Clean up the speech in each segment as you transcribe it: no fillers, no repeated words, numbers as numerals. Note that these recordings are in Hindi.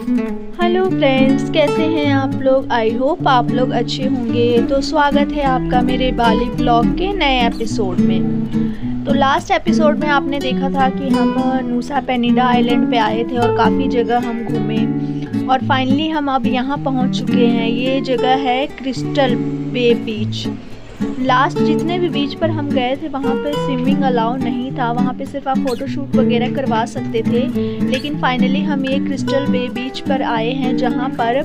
हेलो फ्रेंड्स, कैसे हैं आप लोग। आई होप आप लोग अच्छे होंगे। तो स्वागत है आपका मेरे बाली ब्लॉग के नए एपिसोड में। तो लास्ट एपिसोड में आपने देखा था कि हम नूसा पेनिडा आइलैंड पे आए थे और काफ़ी जगह हम घूमे और फाइनली हम अब यहाँ पहुँच चुके हैं। ये जगह है क्रिस्टल बे बीच। लास्ट जितने भी बीच पर हम गए थे वहाँ पे स्विमिंग अलाउ नहीं था, वहाँ पे सिर्फ आप फ़ोटोशूट वगैरह करवा सकते थे। लेकिन फाइनली हम ये क्रिस्टल बे बीच पर आए हैं जहाँ पर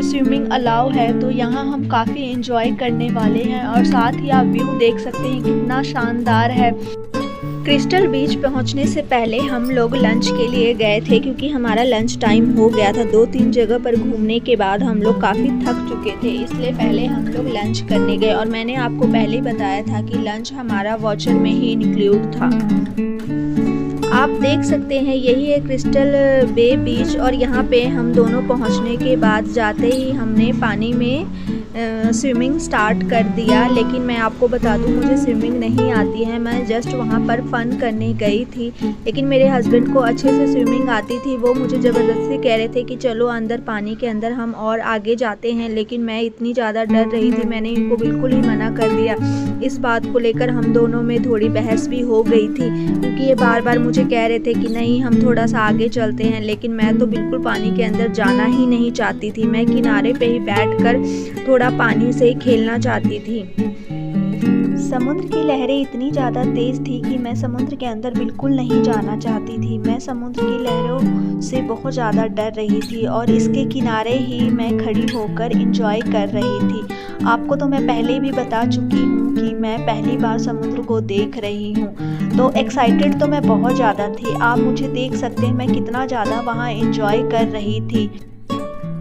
स्विमिंग अलाउ है। तो यहाँ हम काफ़ी एंजॉय करने वाले हैं और साथ ही आप व्यू देख सकते हैं कितना शानदार है। क्रिस्टल बीच पहुंचने से पहले हम लोग लंच के लिए गए थे क्योंकि हमारा लंच टाइम हो गया था। 2-3 जगह पर घूमने के बाद हम लोग काफ़ी थक चुके थे, इसलिए पहले हम लोग लंच करने गए। और मैंने आपको पहले बताया था कि लंच हमारा वाउचर में ही इंक्लूड था। आप देख सकते हैं यही है क्रिस्टल बे बीच। और यहाँ पे हम दोनों पहुँचने के बाद जाते ही हमने पानी में स्विमिंग स्टार्ट कर दिया। लेकिन मैं आपको बता दूं मुझे स्विमिंग नहीं आती है, मैं जस्ट वहाँ पर फ़न करने गई थी। लेकिन मेरे हस्बैंड को अच्छे से स्विमिंग आती थी, वो मुझे ज़बरदस्ती कह रहे थे कि चलो अंदर पानी के अंदर हम और आगे जाते हैं। लेकिन मैं इतनी ज़्यादा डर रही थी, मैंने इनको बिल्कुल ही मना कर दिया। इस बात को लेकर हम दोनों में थोड़ी बहस भी हो गई थी क्योंकि ये बार बार मुझे कह रहे थे कि नहीं हम थोड़ा सा आगे चलते हैं। लेकिन मैं तो बिल्कुल पानी के अंदर जाना ही नहीं चाहती थी, मैं किनारे पे ही बैठकर थोड़ा पानी से खेलना चाहती थी। समुद्र की लहरें इतनी ज़्यादा तेज़ थी कि मैं समुद्र के अंदर बिल्कुल नहीं जाना चाहती थी। मैं समुद्र की लहरों से बहुत ज़्यादा डर रही थी और इसके किनारे ही मैं खड़ी होकर एंजॉय कर रही थी। आपको तो मैं पहले भी बता चुकी हूँ कि मैं पहली बार समुद्र को देख रही हूँ, तो एक्साइटेड तो मैं बहुत ज़्यादा थी। आप मुझे देख सकते हैं मैं कितना ज़्यादा वहाँ एंजॉय कर रही थी।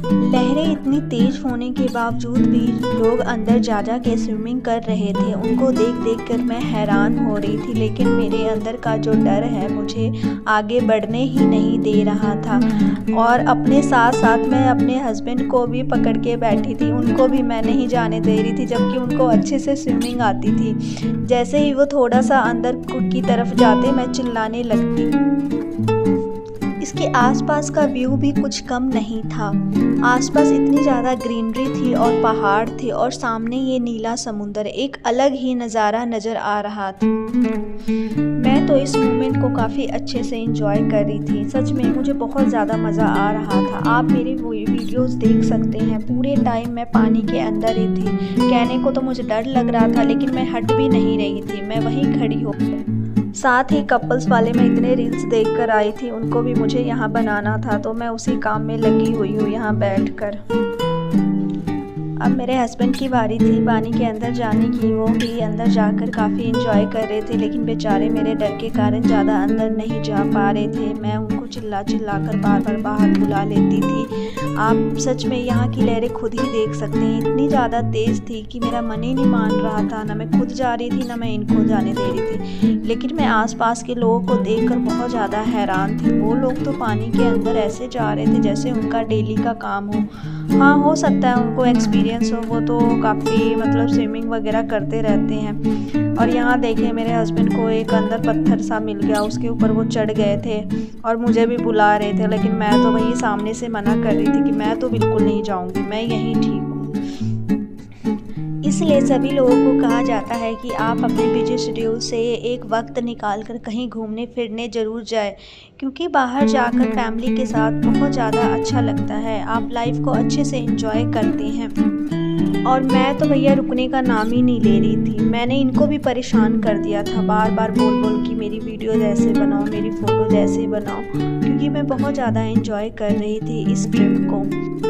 लहरें इतनी तेज होने के बावजूद भी लोग अंदर जा के स्विमिंग कर रहे थे। उनको देख कर मैं हैरान हो रही थी। लेकिन मेरे अंदर का जो डर है मुझे आगे बढ़ने ही नहीं दे रहा था। और अपने साथ साथ मैं अपने हस्बैंड को भी पकड़ के बैठी थी, उनको भी मैं नहीं जाने दे रही थी, जबकि उनको अच्छे से स्विमिंग आती थी। जैसे ही वो थोड़ा सा अंदर की तरफ जाते मैं चिल्लाने लगती। इसके आसपास का व्यू भी कुछ कम नहीं था। आसपास इतनी ज़्यादा ग्रीनरी थी और पहाड़ थे और सामने ये नीला समुंदर, एक अलग ही नज़ारा नज़र आ रहा था। मैं तो इस मोमेंट को काफ़ी अच्छे से एंजॉय कर रही थी। सच में मुझे बहुत ज़्यादा मज़ा आ रहा था। आप मेरी वो वीडियोस देख सकते हैं, पूरे टाइम मैं पानी के अंदर ही थी। कहने को तो मुझे डर लग रहा था लेकिन मैं हट भी नहीं रही थी, मैं वहीं खड़ी हो। साथ ही कपल्स वाले मैं इतने रील्स देखकर आई थी, उनको भी मुझे यहाँ बनाना था, तो मैं उसी काम में लगी हुई हूँ यहाँ बैठकर। अब मेरे हस्बैंड की बारी थी पानी के अंदर जाने की। वो भी अंदर जाकर काफ़ी एंजॉय कर रहे थे, लेकिन बेचारे मेरे डर के कारण ज़्यादा अंदर नहीं जा पा रहे थे। मैं उनको चिल्ला कर बार बार बाहर बुला लेती थी। आप सच में यहाँ की लहरें खुद ही देख सकते हैं, इतनी ज़्यादा तेज़ थी कि मेरा मन ही नहीं मान रहा था। ना मैं खुद जा रही थी ना मैं इनको जाने दे रही थी। लेकिन मैं आसपास के लोगों को देखकर बहुत ज़्यादा हैरान थी। वो लोग तो पानी के अंदर ऐसे जा रहे थे जैसे उनका डेली का काम हो। हाँ, हो सकता है उनको एक्सपीरियंस हो, वो तो काफ़ी मतलब स्विमिंग वगैरह करते रहते हैं। और यहाँ देखिए मेरे हस्बैंड को एक अंदर पत्थर सा मिल गया, उसके ऊपर वो चढ़ गए थे और मुझे भी बुला रहे थे। लेकिन मैं तो वही सामने से मना कर रही थी कि मैं तो बिल्कुल नहीं जाऊँगी, मैं यहीं ठीक हूँ। इसलिए सभी लोगों को कहा जाता है कि आप अपने बिजी शेड्यूल से एक वक्त निकाल कर कहीं घूमने फिरने ज़रूर जाए, क्योंकि बाहर जाकर फैमिली के साथ बहुत ज़्यादा अच्छा लगता है। आप लाइफ को अच्छे से एंजॉय करते हैं। और मैं तो भैया रुकने का नाम ही नहीं ले रही थी। मैंने इनको भी परेशान कर दिया था बार बार बोल कि मेरी वीडियो ऐसे बनाओ, मेरी फ़ोटो ऐसे बनाओ, क्योंकि मैं बहुत ज़्यादा एंजॉय कर रही थी इस ट्रिप को।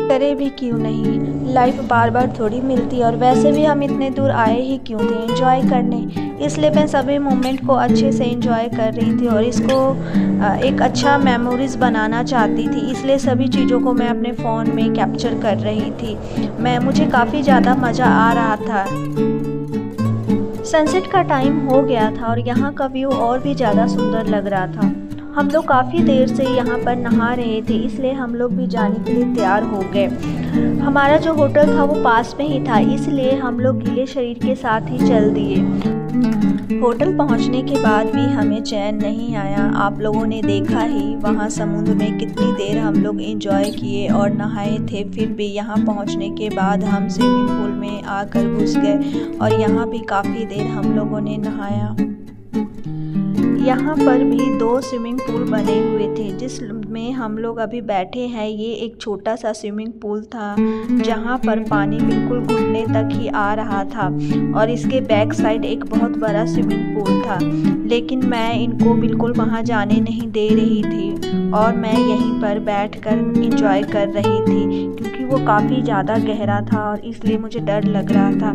करे भी क्यों नहीं, लाइफ बार बार थोड़ी मिलती। और वैसे भी हम इतने दूर आए ही क्यों थे, एंजॉय करने। इसलिए मैं सभी मोमेंट को अच्छे से एंजॉय कर रही थी और इसको एक अच्छा मेमोरीज़ बनाना चाहती थी। इसलिए सभी चीज़ों को मैं अपने फ़ोन में कैप्चर कर रही थी। मुझे काफ़ी ज़्यादा मज़ा आ रहा था। सनसेट का टाइम हो गया था और यहाँ का व्यू और भी ज़्यादा सुंदर लग रहा था। हम लोग काफ़ी देर से यहाँ पर नहा रहे थे, इसलिए हम लोग भी जाने के लिए तैयार हो गए। हमारा जो होटल था वो पास में ही था, इसलिए हम लोग गीले शरीर के साथ ही चल दिए। होटल पहुंचने के बाद भी हमें चैन नहीं आया। आप लोगों ने देखा ही वहां समुद्र में कितनी देर हम लोग एंजॉय किए और नहाए थे। फिर भी यहां पहुंचने के बाद हम स्विमिंग पूल में आकर घुस गए और यहां भी काफ़ी देर हम लोगों ने नहाया। यहाँ पर भी 2 स्विमिंग पूल बने हुए थे जिसमें हम लोग अभी बैठे हैं। ये एक छोटा सा स्विमिंग पूल था जहाँ पर पानी बिल्कुल घुटने तक ही आ रहा था और इसके बैक साइड एक बहुत बड़ा स्विमिंग पूल था, लेकिन मैं इनको बिल्कुल वहाँ जाने नहीं दे रही थी और मैं यहीं पर बैठकर एंजॉय कर रही थी क्योंकि वो काफ़ी ज़्यादा गहरा था और इसलिए मुझे डर लग रहा था।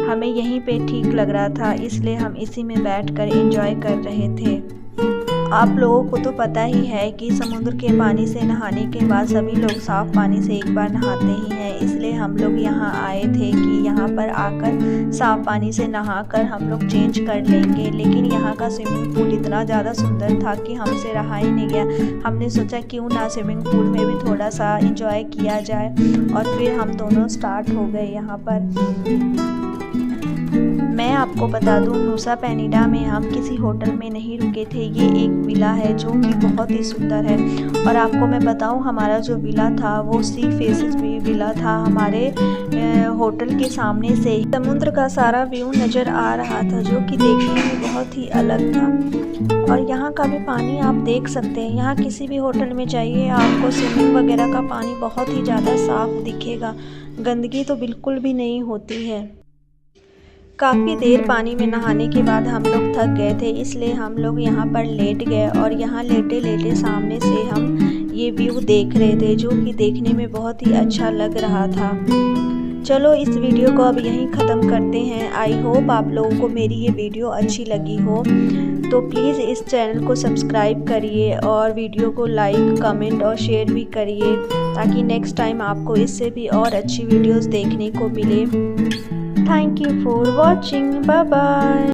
हमें यहीं पे ठीक लग रहा था, इसलिए हम इसी में बैठकर एंजॉय कर रहे थे। आप लोगों को तो पता ही है कि समुद्र के पानी से नहाने के बाद सभी लोग साफ़ पानी से एक बार नहाते ही हैं, इसलिए हम लोग यहाँ आए थे कि यहाँ पर आकर साफ़ पानी से नहाकर हम लोग चेंज कर लेंगे। लेकिन यहाँ का स्विमिंग पूल इतना ज़्यादा सुंदर था कि हमसे रहा ही नहीं गया। हमने सोचा क्यों ना स्विमिंग पूल में भी थोड़ा सा एंजॉय किया जाए और फिर हम दोनों स्टार्ट हो गए यहाँ पर। मैं आपको बता दूं, नुसा पेनिडा में हम किसी होटल में नहीं रुके थे। ये एक विला है जो कि बहुत ही सुंदर है और आपको मैं बताऊं, हमारा जो विला था वो सी फेसेस विला था। हमारे होटल के सामने से समुद्र का सारा व्यू नज़र आ रहा था जो कि देखने में बहुत ही अलग था। और यहाँ का भी पानी आप देख सकते हैं। यहाँ किसी भी होटल में जाइए आपको स्विमिंग वगैरह का पानी बहुत ही ज़्यादा साफ़ दिखेगा, गंदगी तो बिल्कुल भी नहीं होती है। काफ़ी देर पानी में नहाने के बाद हम लोग थक गए थे, इसलिए हम लोग यहाँ पर लेट गए और यहाँ लेटे लेटे सामने से हम ये व्यू देख रहे थे जो कि देखने में बहुत ही अच्छा लग रहा था। चलो इस वीडियो को अब यहीं ख़त्म करते हैं। आई होप आप लोगों को मेरी ये वीडियो अच्छी लगी हो, तो प्लीज़ इस चैनल को सब्सक्राइब करिए और वीडियो को लाइक, कमेंट और शेयर भी करिए ताकि नेक्स्ट टाइम आपको इससे भी और अच्छी वीडियोस देखने को मिले। Thank you for watching. Bye bye.